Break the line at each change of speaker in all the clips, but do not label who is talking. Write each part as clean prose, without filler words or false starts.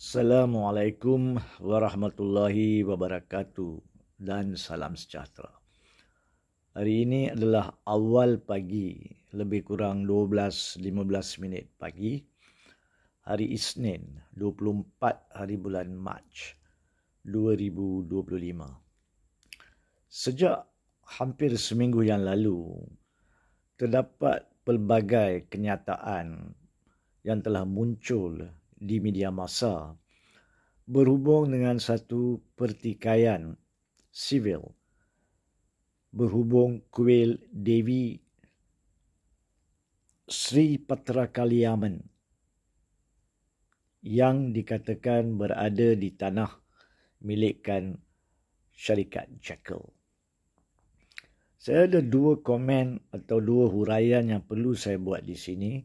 Assalamualaikum warahmatullahi wabarakatuh dan salam sejahtera. Hari ini adalah awal pagi, lebih kurang 12:15 minit pagi, hari Isnin, 24 hari bulan Mac 2025. Sejak hampir seminggu yang lalu, terdapat pelbagai kenyataan yang telah muncul di media massa berhubung dengan satu pertikaian sivil berhubung kuil Dewi Sri Patra Kaliaman yang dikatakan berada di tanah milikkan syarikat Jekyll. Saya ada dua komen atau dua huraian yang perlu saya buat di sini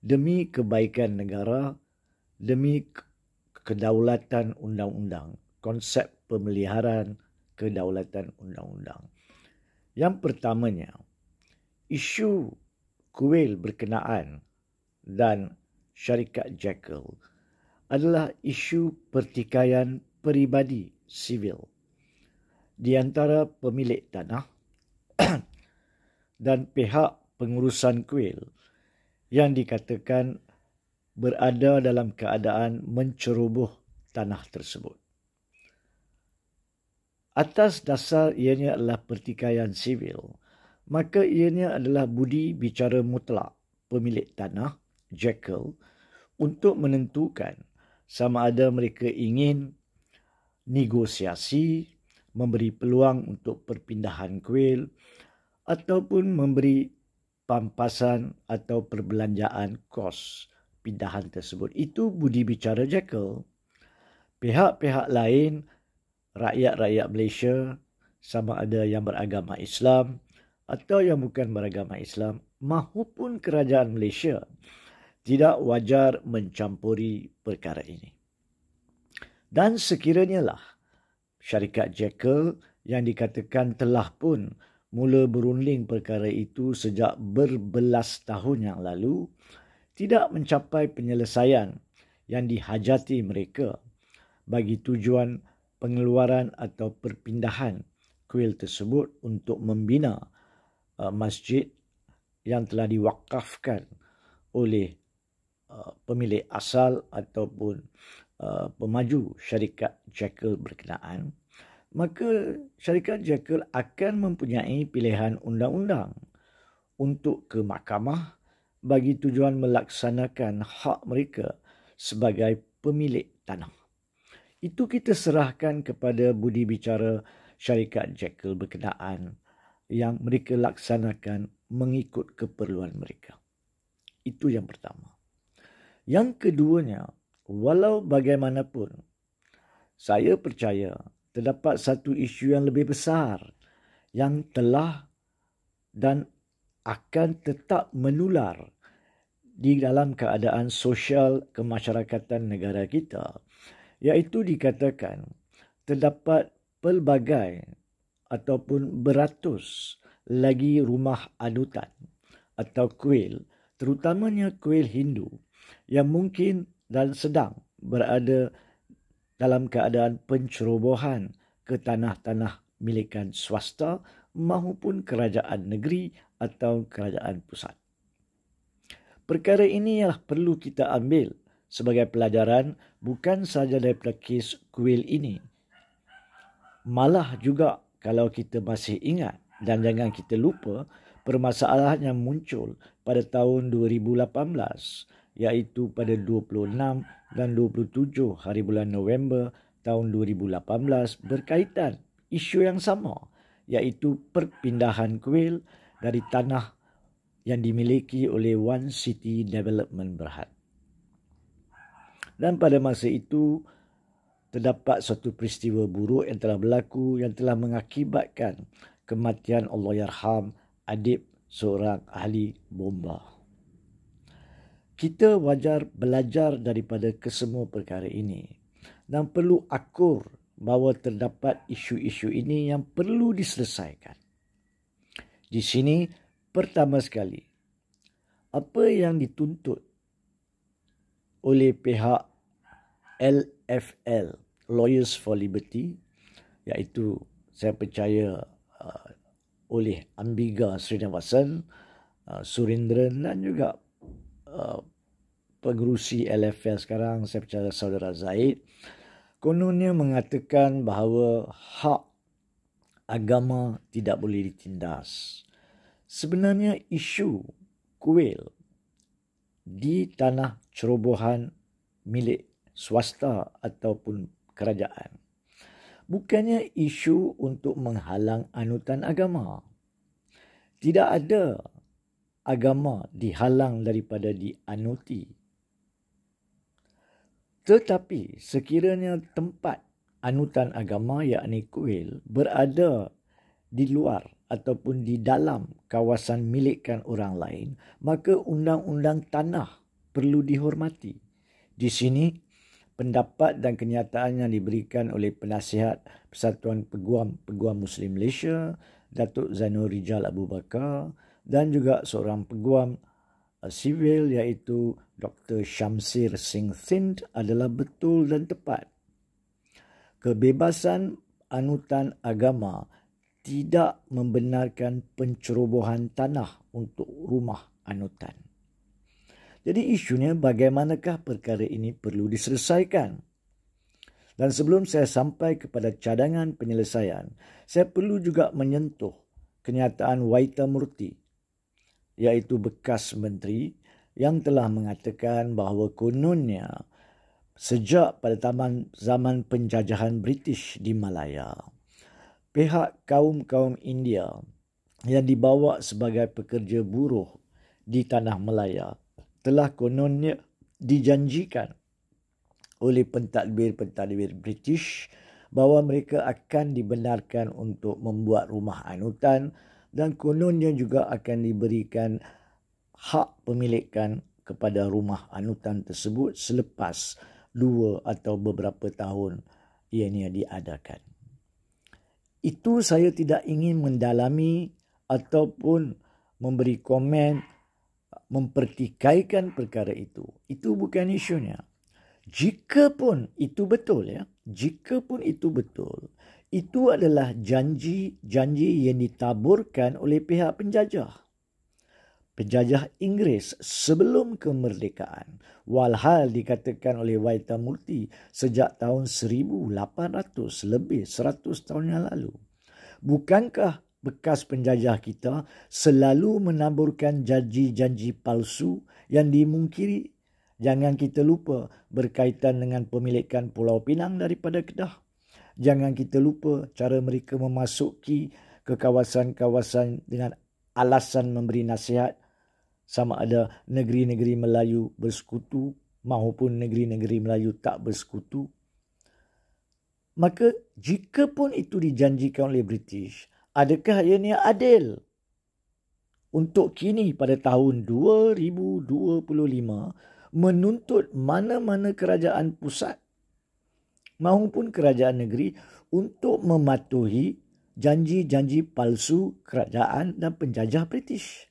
demi kebaikan negara, demi kedaulatan undang-undang, konsep pemeliharaan kedaulatan undang-undang. Yang pertamanya, isu kuil berkenaan dan syarikat Jekyll adalah isu pertikaian peribadi sivil di antara pemilik tanah dan pihak pengurusan kuil yang dikatakan berada dalam keadaan menceroboh tanah tersebut. Atas dasar ianya adalah pertikaian sivil, maka ianya adalah budi bicara mutlak pemilik tanah, Jekyll, untuk menentukan sama ada mereka ingin negosiasi, memberi peluang untuk perpindahan kuil, ataupun memberi pampasan atau perbelanjaan kos pindahan tersebut. Itu budi bicara Jekyll. Pihak-pihak lain, rakyat-rakyat Malaysia, sama ada yang beragama Islam atau yang bukan beragama Islam, mahupun kerajaan Malaysia, tidak wajar mencampuri perkara ini. Dan sekiranya lah syarikat Jekyll yang dikatakan telah pun mula berunding perkara itu sejak berbelas tahun yang lalu, tidak mencapai penyelesaian yang dihajati mereka bagi tujuan pengeluaran atau perpindahan kuil tersebut untuk membina masjid yang telah diwakafkan oleh pemilik asal ataupun pemaju syarikat Jekyll berkenaan, maka syarikat Jekyll akan mempunyai pilihan undang-undang untuk ke mahkamah bagi tujuan melaksanakan hak mereka sebagai pemilik tanah. Itu kita serahkan kepada budi bicara syarikat Jekyll berkenaan yang mereka laksanakan mengikut keperluan mereka. Itu yang pertama. Yang keduanya, walau bagaimanapun, saya percaya terdapat satu isu yang lebih besar yang telah dan akan tetap menular di dalam keadaan sosial kemasyarakatan negara kita, iaitu dikatakan terdapat pelbagai ataupun beratus lagi rumah adutan atau kuil, terutamanya kuil Hindu yang mungkin dan sedang berada dalam keadaan pencerobohan ke tanah-tanah milikan swasta maupun kerajaan negeri atau kerajaan pusat. Perkara ini ialah perlu kita ambil sebagai pelajaran bukan sahaja daripada kes kuil ini. Malah juga kalau kita masih ingat dan jangan kita lupa permasalahan yang muncul pada tahun 2018, iaitu pada 26 dan 27 hari bulan November tahun 2018 berkaitan isu yang sama, iaitu perpindahan kuil dari tanah yang dimiliki oleh One City Development Berhad. Dan pada masa itu, terdapat suatu peristiwa buruk yang telah berlaku yang telah mengakibatkan kematian Allahyarham adik seorang ahli bomba. Kita wajar belajar daripada kesemua perkara ini dan perlu akur bahawa terdapat isu-isu ini yang perlu diselesaikan. Di sini, pertama sekali, apa yang dituntut oleh pihak LFL, Lawyers for Liberty, iaitu saya percaya oleh Ambiga Srinivasan, Surendran dan juga pengerusi LFL sekarang, saya percaya saudara Zaid, kononnya mengatakan bahawa hak agama tidak boleh ditindas. Sebenarnya isu kuil di tanah cerobohan milik swasta ataupun kerajaan bukannya isu untuk menghalang anutan agama. Tidak ada agama dihalang daripada dianuti. Tetapi sekiranya tempat anutan agama yakni kuil berada di luar ataupun di dalam kawasan milikkan orang lain, maka undang-undang tanah perlu dihormati. Di sini pendapat dan kenyataan yang diberikan oleh penasihat Persatuan Peguam Muslim Malaysia, Datuk Zainul Rijal Abu Bakar, dan juga seorang peguam sivil iaitu Dr. Shamsir Singh Thind adalah betul dan tepat. Kebebasan anutan agama tidak membenarkan pencerobohan tanah untuk rumah anutan. Jadi isunya bagaimanakah perkara ini perlu diselesaikan. Dan sebelum saya sampai kepada cadangan penyelesaian, saya perlu juga menyentuh kenyataan Waita Murty, iaitu bekas menteri yang telah mengatakan bahawa kononnya sejak pada zaman penjajahan British di Malaya, pihak kaum-kaum India yang dibawa sebagai pekerja buruh di tanah Malaya telah kononnya dijanjikan oleh pentadbir-pentadbir British bahawa mereka akan dibenarkan untuk membuat rumah anutan dan kononnya juga akan diberikan hak pemilikan kepada rumah anutan tersebut selepas 2 atau beberapa tahun ianya diadakan. Itu saya tidak ingin mendalami ataupun memberi komen mempertikaikan perkara itu. Itu bukan isunya. Jikapun itu betul jikapun itu betul, itu adalah janji-janji yang ditaburkan oleh pihak penjajah Inggeris sebelum kemerdekaan. Walhal dikatakan oleh Waita Murty sejak tahun 1800, lebih 100 tahun yang lalu. Bukankah bekas penjajah kita selalu menaburkan janji-janji palsu yang dimungkiri? Jangan kita lupa berkaitan dengan pemilikan Pulau Pinang daripada Kedah. Jangan kita lupa cara mereka memasuki ke kawasan-kawasan dengan alasan memberi nasihat, sama ada negeri-negeri Melayu bersekutu maupun negeri-negeri Melayu tak bersekutu. Maka jika pun itu dijanjikan oleh British, adakah ianya adil untuk kini pada tahun 2025 menuntut mana-mana kerajaan pusat maupun kerajaan negeri untuk mematuhi janji-janji palsu kerajaan dan penjajah British?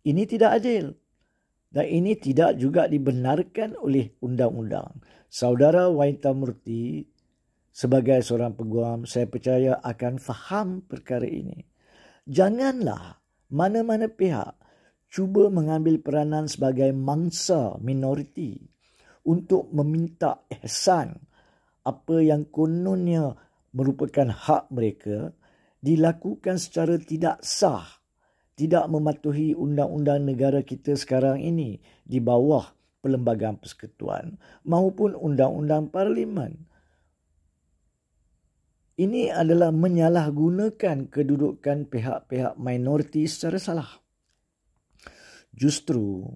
Ini tidak adil dan ini tidak juga dibenarkan oleh undang-undang. Saudara Waita Murty sebagai seorang peguam, saya percaya akan faham perkara ini. Janganlah mana-mana pihak cuba mengambil peranan sebagai mangsa minoriti untuk meminta ihsan apa yang kononnya merupakan hak mereka dilakukan secara tidak sah, tidak mematuhi undang-undang negara kita sekarang ini di bawah Perlembagaan Persekutuan maupun undang-undang parlimen. Ini adalah menyalahgunakan kedudukan pihak-pihak minoriti secara salah. Justru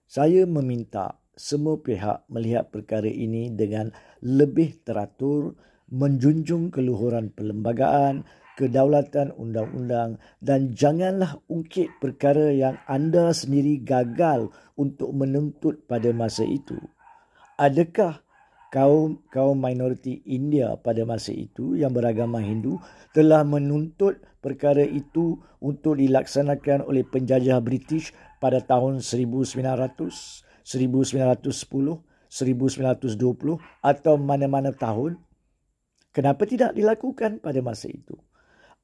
saya meminta semua pihak melihat perkara ini dengan lebih teratur, menjunjung keluhuran perlembagaan, kedaulatan undang-undang dan janganlah ungkit perkara yang anda sendiri gagal untuk menuntut pada masa itu. Adakah kaum minoriti India pada masa itu yang beragama Hindu telah menuntut perkara itu untuk dilaksanakan oleh penjajah British pada tahun 1900, 1910, 1920 atau mana-mana tahun? Kenapa tidak dilakukan pada masa itu?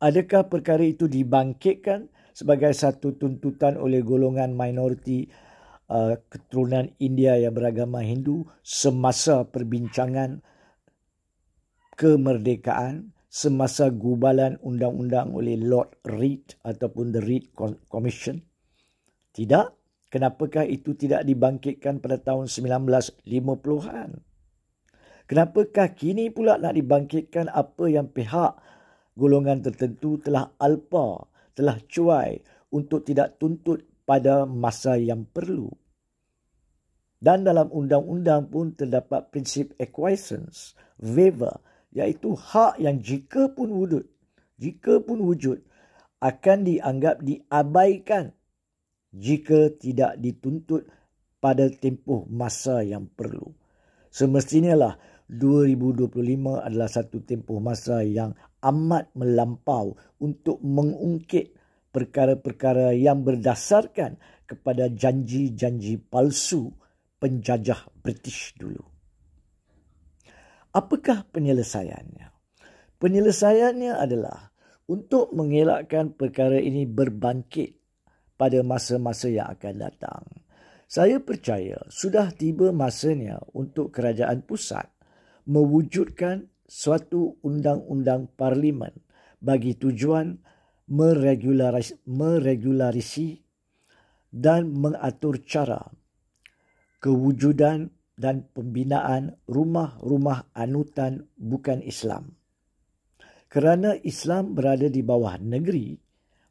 Adakah perkara itu dibangkitkan sebagai satu tuntutan oleh golongan minoriti keturunan India yang beragama Hindu semasa perbincangan kemerdekaan, semasa gubalan undang-undang oleh Lord Reed ataupun The Reed Commission? Tidak. Kenapakah itu tidak dibangkitkan pada tahun 1950-an? Kenapakah kini pula nak dibangkitkan apa yang pihak golongan tertentu telah alpa, telah cuai untuk tidak tuntut pada masa yang perlu? Dan dalam undang-undang pun terdapat prinsip acquiescence, waiver, iaitu hak yang jika pun wujud akan dianggap diabaikan jika tidak dituntut pada tempoh masa yang perlu. Semestinya lah 2025 adalah satu tempoh masa yang amat melampau untuk mengungkit perkara-perkara yang berdasarkan kepada janji-janji palsu penjajah British dulu. Apakah penyelesaiannya? Penyelesaiannya adalah untuk mengelakkan perkara ini berbangkit pada masa-masa yang akan datang. Saya percaya sudah tiba masanya untuk kerajaan pusat mewujudkan suatu undang-undang parlimen bagi tujuan meregulasi dan mengatur cara kewujudan dan pembinaan rumah-rumah anutan bukan Islam. Kerana Islam berada di bawah negeri,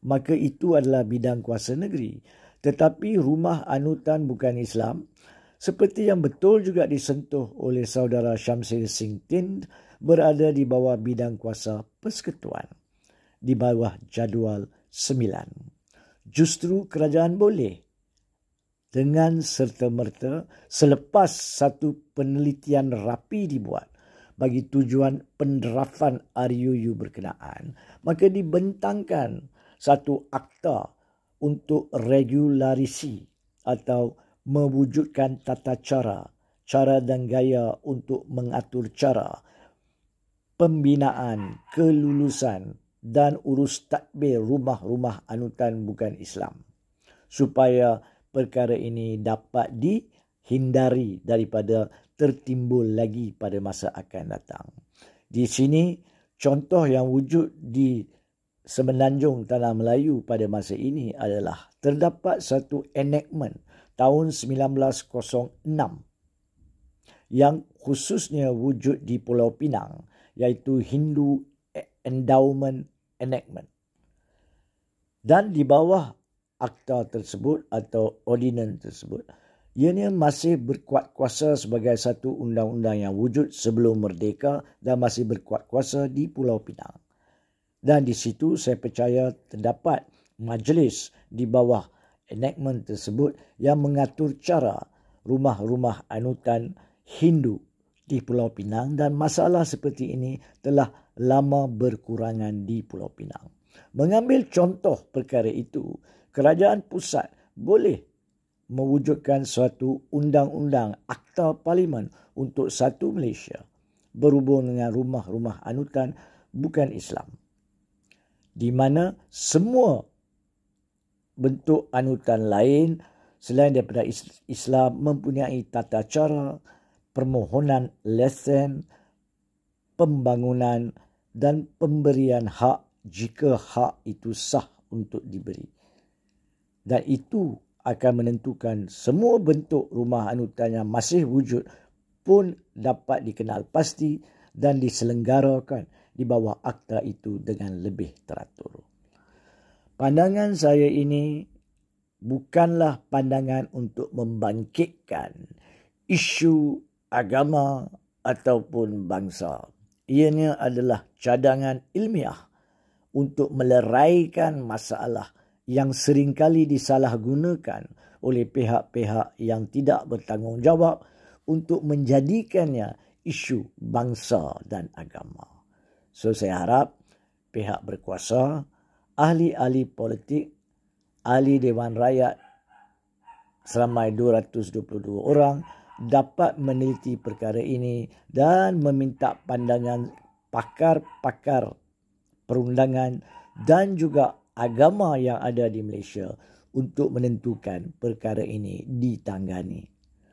maka itu adalah bidang kuasa negeri. Tetapi rumah anutan bukan Islam, seperti yang betul juga disentuh oleh saudara Shamsil Singh Thind, berada di bawah bidang kuasa persekutuan, di bawah jadual 9. Justru kerajaan boleh dengan serta-merta selepas satu penelitian rapi dibuat bagi tujuan penderafan RUU berkenaan, maka dibentangkan satu akta untuk regularisi atau mewujudkan tata cara dan gaya untuk mengatur cara pembinaan, kelulusan dan urus tadbir rumah-rumah anutan bukan Islam, supaya perkara ini dapat dihindari daripada tertimbul lagi pada masa akan datang. Di sini contoh yang wujud di Semenanjung Tanah Melayu pada masa ini adalah terdapat satu enactment tahun 1906 yang khususnya wujud di Pulau Pinang, iaitu Hindu Endowment Enactment. Dan di bawah akta tersebut atau ordinance tersebut, ianya masih berkuat kuasa sebagai satu undang-undang yang wujud sebelum merdeka dan masih berkuat kuasa di Pulau Pinang. Dan di situ saya percaya terdapat majlis di bawah enactment tersebut yang mengatur cara rumah-rumah anutan Hindu di Pulau Pinang, dan masalah seperti ini telah lama berkurangan di Pulau Pinang. Mengambil contoh perkara itu, kerajaan pusat boleh mewujudkan suatu undang-undang akta parlimen untuk satu Malaysia berhubung dengan rumah-rumah anutan bukan Islam, di mana semua bentuk anutan lain selain daripada Islam mempunyai tata cara, permohonan lesen, pembangunan dan pemberian hak jika hak itu sah untuk diberi. Dan itu akan menentukan semua bentuk rumah anutan yang masih wujud pun dapat dikenal pasti dan diselenggarakan di bawah akta itu dengan lebih teratur. Pandangan saya ini bukanlah pandangan untuk membangkitkan isu agama ataupun bangsa. Ianya adalah cadangan ilmiah untuk meleraikan masalah yang seringkali disalahgunakan oleh pihak-pihak yang tidak bertanggungjawab untuk menjadikannya isu bangsa dan agama. So saya harap pihak berkuasa, ahli-ahli politik, ahli Dewan Rakyat seramai 222 orang dapat meneliti perkara ini dan meminta pandangan pakar-pakar perundangan dan juga agama yang ada di Malaysia untuk menentukan perkara ini ditangani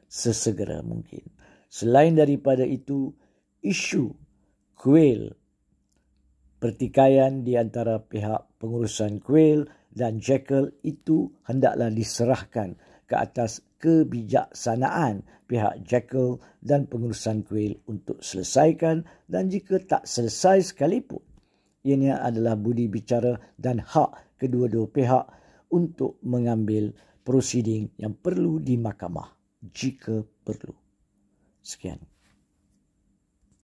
sesegera mungkin. Selain daripada itu, isu kuil pertikaian di antara pihak pengurusan kuil dan Jekyll itu hendaklah diserahkan ke atas kebijaksanaan pihak Jekyll dan pengurusan kuil untuk selesaikan, dan jika tak selesai sekalipun, ianya adalah budi bicara dan hak kedua-dua pihak untuk mengambil prosiding yang perlu di mahkamah jika perlu. Sekian.